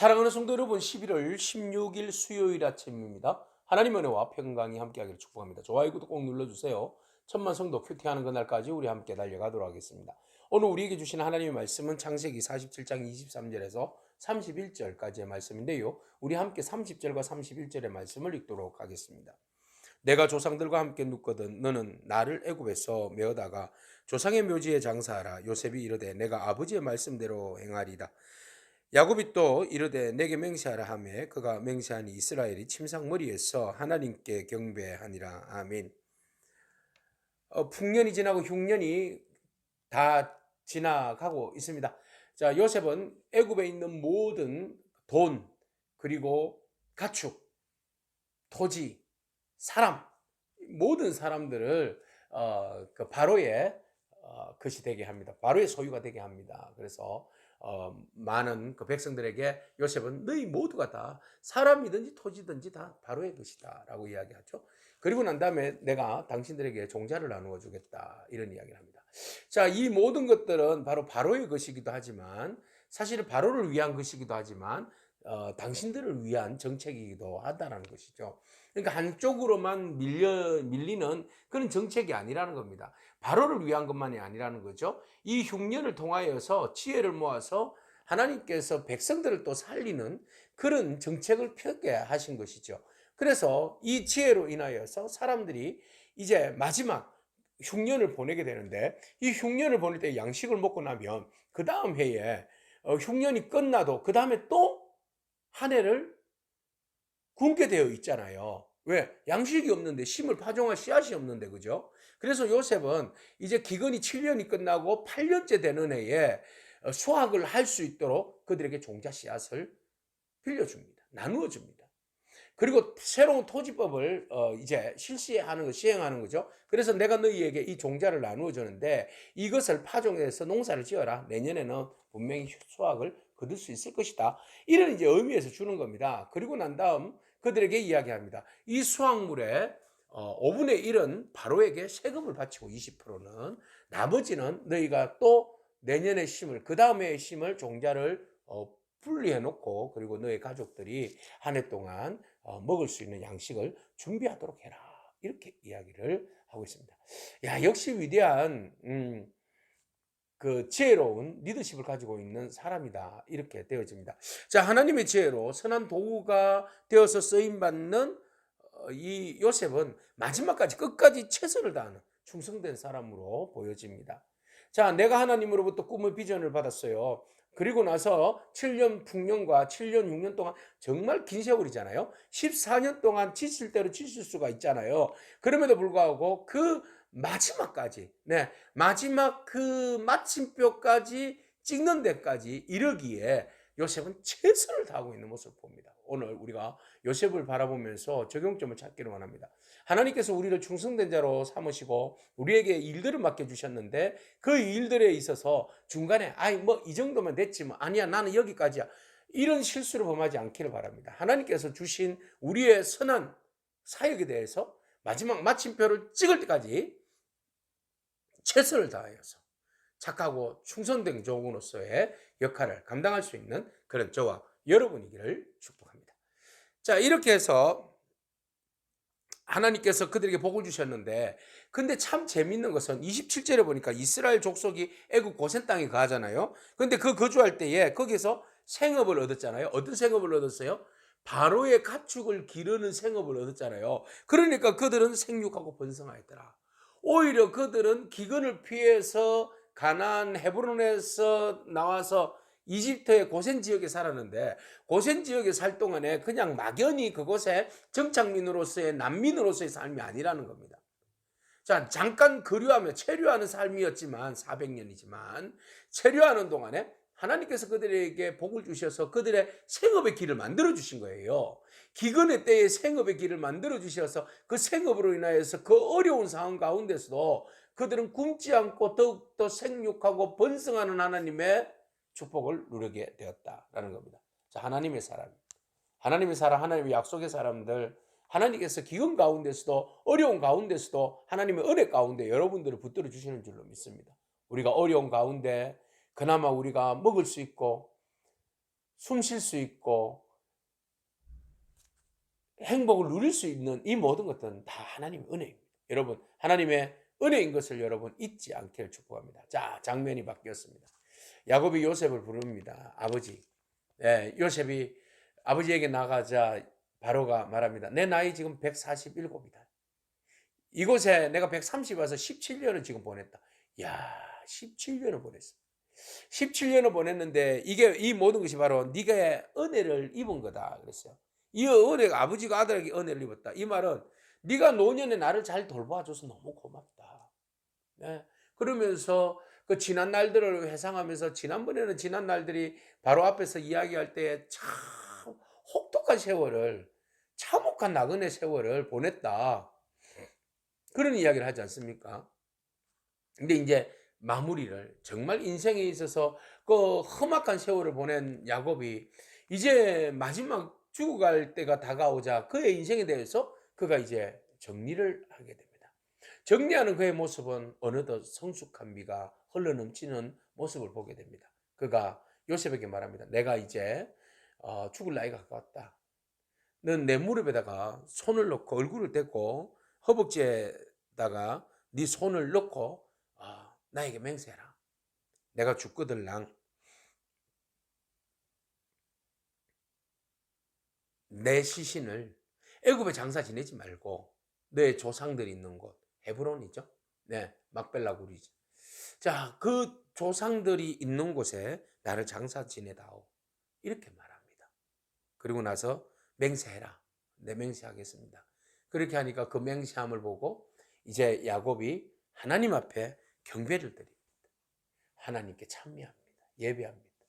사랑하는 성도 여러분, 11월 16일 수요일 아침입니다. 하나님의 은혜와 평강이 함께하기를 축복합니다. 좋아요, 구독 꼭 눌러주세요. 천만 성도 큐티하는 그날까지 우리 함께 달려가도록 하겠습니다. 오늘 우리에게 주신 하나님의 말씀은 창세기 47장 23절에서 31절까지의 말씀인데요. 우리 함께 30절과 31절의 말씀을 읽도록 하겠습니다. 내가 조상들과 함께 눕거든 너는 나를 애굽에서 메어다가 조상의 묘지에 장사하라. 요셉이 이르되 내가 아버지의 말씀대로 행하리다. 야곱이 또 이르되 내게 맹세하라 하매 그가 맹세하니 이스라엘이 침상머리에서 하나님께 경배하니라. 아멘. 풍년이 지나고 흉년이 다 지나가고 있습니다. 자, 요셉은 애굽에 있는 모든 돈, 그리고 가축, 토지, 사람, 모든 사람들을 그 바로의 것이 되게 합니다. 바로의 소유가 되게 합니다. 그래서 많은 그 백성들에게 요셉은 너희 모두가 다 사람이든지 토지든지 다 바로의 것이다 라고 이야기하죠. 그리고 난 다음에 내가 당신들에게 종자를 나누어 주겠다, 이런 이야기를 합니다. 자, 이 모든 것들은 바로 바로의 것이기도 하지만, 사실은 바로를 위한 것이기도 하지만 당신들을 위한 정책이기도 하다라는 것이죠. 그러니까 한쪽으로만 밀리는 그런 정책이 아니라는 겁니다. 바로를 위한 것만이 아니라는 거죠. 이 흉년을 통하여서 지혜를 모아서 하나님께서 백성들을 또 살리는 그런 정책을 펴게 하신 것이죠. 그래서 이 지혜로 인하여서 사람들이 이제 마지막 흉년을 보내게 되는데, 이 흉년을 보낼 때 양식을 먹고 나면 그 다음 해에 흉년이 끝나도 그 다음에 또 한 해를 굶게 되어 있잖아요. 왜? 양식이 없는데, 심을 파종할 씨앗이 없는데, 그죠? 그래서 요셉은 이제 기근이 7년이 끝나고 8년째 되는 해에 수확을 할 수 있도록 그들에게 종자 씨앗을 빌려줍니다. 나누어 줍니다. 그리고 새로운 토지법을 이제 실시하는 거, 시행하는 거죠. 그래서 내가 너희에게 이 종자를 나누어 주는데 이것을 파종해서 농사를 지어라. 내년에는 분명히 수확을 거둘 수 있을 것이다. 이런 이제 의미에서 주는 겁니다. 그리고 난 다음 그들에게 이야기합니다. 이 수확물의 5분의 1은 바로에게 세금을 바치고 20%는, 나머지는 너희가 또 내년에 심을, 그 다음에 심을 종자를 분리해 놓고, 그리고 너희 가족들이 한 해 동안 먹을 수 있는 양식을 준비하도록 해라, 이렇게 이야기를 하고 있습니다. 야, 역시 위대한 그 지혜로운 리더십을 가지고 있는 사람이다, 이렇게 되어집니다. 자, 하나님의 지혜로 선한 도구가 되어서 쓰임 받는 이 요셉은 마지막까지 끝까지 최선을 다하는 충성된 사람으로 보여집니다. 자, 내가 하나님으로부터 꿈의 비전을 받았어요. 그리고 나서 7년 풍년과 7년 6년 동안, 정말 긴 세월이잖아요. 14년 동안 지칠 대로 지칠 수가 있잖아요. 그럼에도 불구하고 그 마지막까지, 마지막 그 마침표까지 찍는 데까지 이르기에 요셉은 최선을 다하고 있는 모습을 봅니다. 오늘 우리가 요셉을 바라보면서 적용점을 찾기를 원합니다. 하나님께서 우리를 충성된 자로 삼으시고 우리에게 일들을 맡겨주셨는데, 그 일들에 있어서 중간에 아이 뭐 이 정도면 됐지, 뭐 아니야 나는 여기까지야, 이런 실수를 범하지 않기를 바랍니다. 하나님께서 주신 우리의 선한 사역에 대해서 마지막 마침표를 찍을 때까지 최선을 다하여서 착하고 충성된 종으로서의 역할을 감당할 수 있는 그런 저와 여러분이기를 축복합니다. 자, 이렇게 해서 하나님께서 그들에게 복을 주셨는데, 근데 참 재밌는 것은 27절에 보니까 이스라엘 족속이 애굽 고센 땅에 거하잖아요. 근데 그 거주할 때에 거기서 생업을 얻었잖아요. 어떤 생업을 얻었어요? 바로의 가축을 기르는 생업을 얻었잖아요. 그러니까 그들은 생육하고 번성하였더라. 오히려 그들은 기근을 피해서 가나안 헤브론에서 나와서 이집트의 고센 지역에 살았는데, 고센 지역에 살 동안에 그냥 막연히 그곳에 정착민으로서의 난민으로서의 삶이 아니라는 겁니다. 자, 잠깐 거류하며 체류하는 삶이었지만, 400년이지만 체류하는 동안에 하나님께서 그들에게 복을 주셔서 그들의 생업의 길을 만들어 주신 거예요. 기근의 때에 생업의 길을 만들어 주셔서 그 생업으로 인하여서 그 어려운 상황 가운데서도 그들은 굶지 않고 더욱더 생육하고 번성하는 하나님의 축복을 누리게 되었다라는 겁니다. 자, 하나님의 사람, 하나님의 약속의 사람들, 하나님께서 기근 가운데서도, 어려운 가운데서도 하나님의 은혜 가운데 여러분들을 붙들어 주시는 줄로 믿습니다. 우리가 어려운 가운데 그나마 우리가 먹을 수 있고 숨 쉴 수 있고 행복을 누릴 수 있는 이 모든 것들은 다 하나님의 은혜입니다. 여러분, 하나님의 은혜인 것을 여러분 잊지 않기를 축복합니다. 자, 장면이 바뀌었습니다. 야곱이 요셉을 부릅니다. 아버지. 예, 요셉이 아버지에게 나가자 바로가 말합니다. 내 나이 지금 147이다. 이곳에 내가 130 와서 17년을 지금 보냈다. 야, 17년을 보냈어. 17년을 보냈는데 이 모든 것이 바로 네가 은혜를 입은 거다 그랬어요. 이 은혜가 아버지가 아들에게 은혜를 입었다. 이 말은 네가 노년에 나를 잘 돌봐줘서 너무 고맙다. 네. 그러면서 그 지난 날들을 회상하면서 지난번에는 지난 날들이 바로 앞에서 이야기할 때 참 혹독한 세월을 참혹한 나그네 세월을 보냈다. 그런 이야기를 하지 않습니까? 근데 이제 마무리를 정말 인생에 있어서 그 험악한 세월을 보낸 야곱이 이제 마지막 죽어갈 때가 다가오자 그의 인생에 대해서 그가 이제 정리를 하게 됩니다. 정리하는 그의 모습은 어느덧 성숙한 미가 흘러넘치는 모습을 보게 됩니다. 그가 요셉에게 말합니다. 내가 이제 죽을 나이가 가까웠다. 넌 내 무릎에다가 손을 넣고 얼굴을 대고 허벅지에다가 네 손을 넣고 나에게 맹세해라. 내가 죽거들랑 내 시신을 애굽에 장사 지내지 말고 내 조상들이 있는 곳 헤브론이죠. 네, 막벨라 굴이죠. 자, 그 조상들이 있는 곳에 나를 장사 지내다오. 이렇게 말합니다. 그리고 나서 맹세해라. 내 맹세하겠습니다. 그렇게 하니까 그 맹세함을 보고 이제 야곱이 하나님 앞에 경배를 드립니다. 하나님께 찬미합니다. 예배합니다.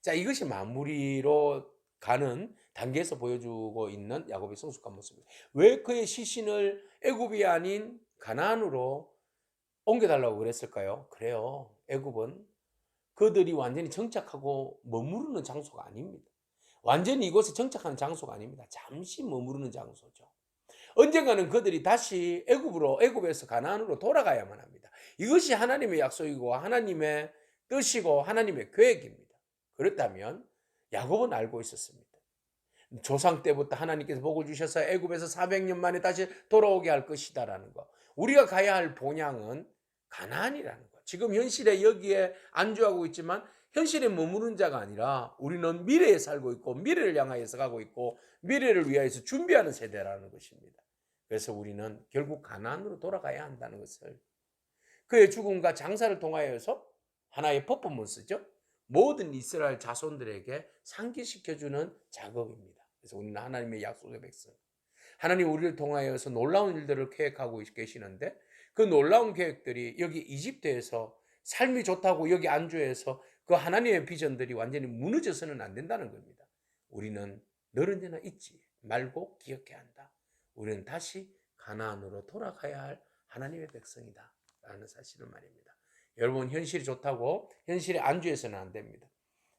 자, 이것이 마무리로 가는 단계에서 보여주고 있는 야곱의 성숙한 모습입니다. 왜 그의 시신을 애굽이 아닌 가나안으로 옮겨달라고 그랬을까요? 그래요. 애굽은 그들이 완전히 정착하고 머무르는 장소가 아닙니다. 완전히 이곳에 정착하는 장소가 아닙니다. 잠시 머무르는 장소죠. 언젠가는 그들이 다시 애굽에서 가나안으로 돌아가야만 합니다. 이것이 하나님의 약속이고 하나님의 뜻이고 하나님의 계획입니다. 그렇다면 야곱은 알고 있었습니다. 조상 때부터 하나님께서 복을 주셔서 애굽에서 400년 만에 다시 돌아오게 할 것이다라는 거. 우리가 가야 할 본향은 가나안이라는 거. 지금 현실에 여기에 안주하고 있지만 현실에 머무는 자가 아니라 우리는 미래에 살고 있고 미래를 향하여서 가고 있고 미래를 위하여서 준비하는 세대라는 것입니다. 그래서 우리는 결국 가나안으로 돌아가야 한다는 것을 그의 죽음과 장사를 통하여서 하나의 퍼포먼스죠. 모든 이스라엘 자손들에게 상기시켜주는 작업입니다. 그래서 우리는 하나님의 약속의 백성. 하나님 우리를 통하여서 놀라운 일들을 계획하고 계시는데 그 놀라운 계획들이 여기 이집트에서 삶이 좋다고 여기 안주해서 그 하나님의 비전들이 완전히 무너져서는 안 된다는 겁니다. 우리는 늘 언제나 잊지 말고 기억해야 한다. 우리는 다시 가나안으로 돌아가야 할 하나님의 백성이다 라는 사실을 말입니다. 여러분, 현실이 좋다고 현실에 안주해서는 안 됩니다.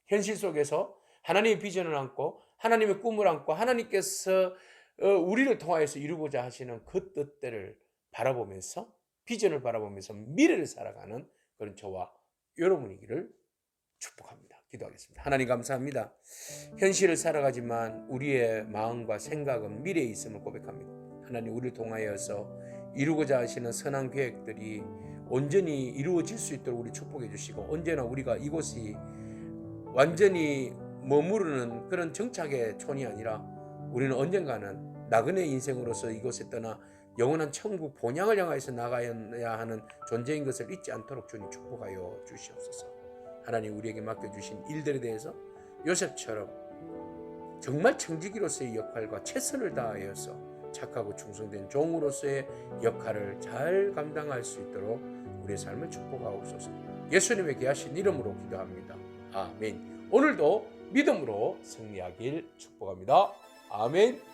현실 속에서 하나님의 비전을 안고 하나님의 꿈을 안고 하나님께서 우리를 통하여서 이루고자 하시는 그 뜻들을 바라보면서 비전을 바라보면서 미래를 살아가는 그런 저와 여러분이기를 축복합니다. 기도하겠습니다. 하나님 감사합니다. 현실을 살아가지만 우리의 마음과 생각은 미래에 있음을 고백합니다. 하나님 우리를 통하여서 이루고자 하시는 선한 계획들이 온전히 이루어질 수 있도록 우리 축복해 주시고 언제나 우리가 이곳이 완전히 머무르는 그런 정착의 촌이 아니라 우리는 언젠가는 나그네 인생으로서 이곳에 떠나 영원한 천국 본향을 향하여서 나가야 하는 존재인 것을 잊지 않도록 주님 축복하여 주시옵소서. 하나님 우리에게 맡겨주신 일들에 대해서 요셉처럼 정말 청지기로서의 역할과 최선을 다하여서 착하고 충성된 종으로서의 역할을 잘 감당할 수 있도록 우리의 삶을 축복하옵소서. 예수님의 귀하신 이름으로 기도합니다. 아멘. 오늘도 믿음으로 승리하길 축복합니다. 아멘.